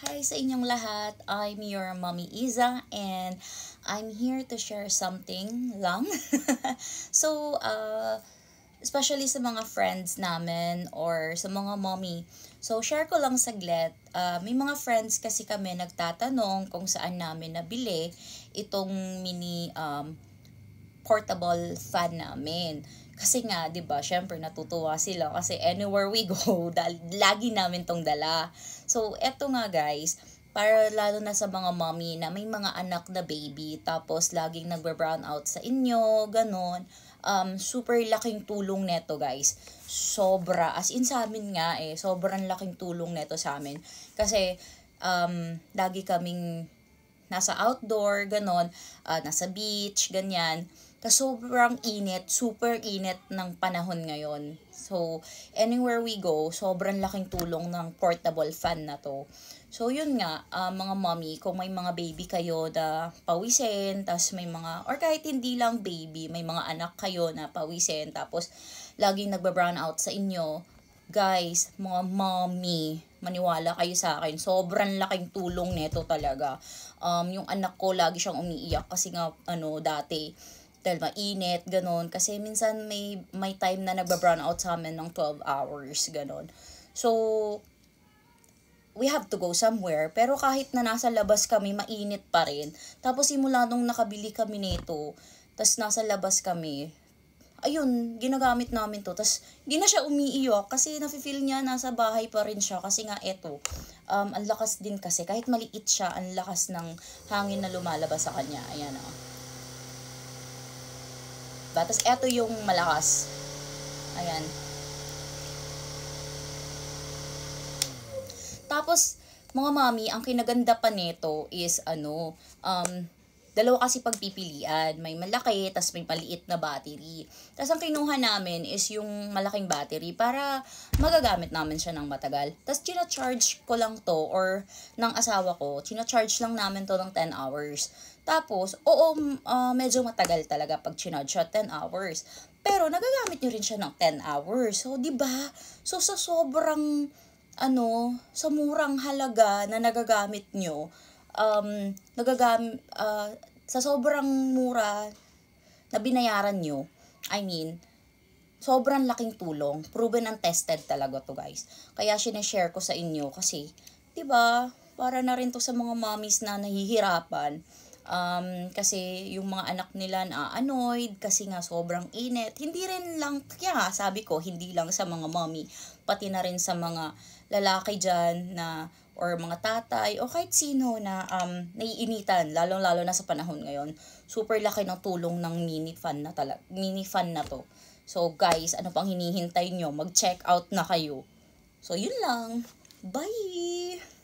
Hi sa inyong lahat. I'm your Mommy Iza and I'm here to share something lang. so, especially sa mga friends namin or sa mga mommy. So, share ko lang saglit. May mga friends kasi kami nagtatanong kung saan namin nabili itong mini portable fan namin. Kasi nga, 'di ba, syempre natutuwa sila kasi anywhere we go, lagi namin tong dala. So, eto nga guys, para lalo na sa mga mommy na may mga anak na baby tapos laging nagbe-brown out sa inyo, ganon. Super laking tulong neto guys. Sobra, as in sa amin nga sobrang laking tulong neto sa amin. Kasi lagi kaming nasa outdoor, ganon, nasa beach, ganyan. Tapos sobrang init, super init ng panahon ngayon. So, anywhere we go, sobrang laking tulong ng portable fan na to. So, yun nga, mga mommy, kung may mga baby kayo na pawisin, tapos may mga, or kahit hindi lang baby, may mga anak kayo na pawisin, tapos laging nagba-brown out sa inyo, guys, mga mommy, maniwala kayo sa akin, sobrang laking tulong nito talaga. Yung anak ko, lagi siyang umiiyak kasi nga, dati, dahil mainit, ganon. Kasi minsan may time na nagba-brown out sa amin ng 12 hours, ganon. So, we have to go somewhere. Pero kahit na nasa labas kami, mainit pa rin. Tapos simula nung nakabili kami nito, tas nasa labas kami, ayun, ginagamit namin to. Tas di na siya umiiyak kasi nafe-feel niya nasa bahay pa rin siya. Kasi nga eto, ang lakas din kasi. Kahit maliit siya, ang lakas ng hangin na lumalabas sa kanya. Ayan o. Tapos eto yung malakas. Ayan. Tapos, mga mami, ang kinaganda pa nito is dalawa kasi pagpipilian. May malaki, tas may maliit na battery. Tas ang kinuha namin is yung malaking battery para magagamit namin siya ng matagal. Tas charge ko lang to or ng asawa ko, charge lang namin to ng 10 hours. Tapos, medyo matagal talaga pag charge siya 10 hours. Pero nagagamit nyo rin siya ng 10 hours. So, 'di ba? So sa sobrang sa murang halaga na nagagamit nyo, sa sobrang mura na binayaran nyo, I mean, sobrang laking tulong. Proven and tested talaga to guys. Kaya sineshare ko sa inyo kasi, 'di ba, para na rin to sa mga mommies na nahihirapan. Kasi yung mga anak nila na annoyed kasi nga sobrang init. Hindi rin lang, kaya sabi ko, hindi lang sa mga mommy, pati na rin sa mga lalaki dyan na, or mga tatay, o kahit sino na naiinitan, lalong-lalo na sa panahon ngayon. Super laki ng tulong ng mini fan na to. So guys, ano pang hinihintay nyo? Mag-check out na kayo. So yun lang. Bye!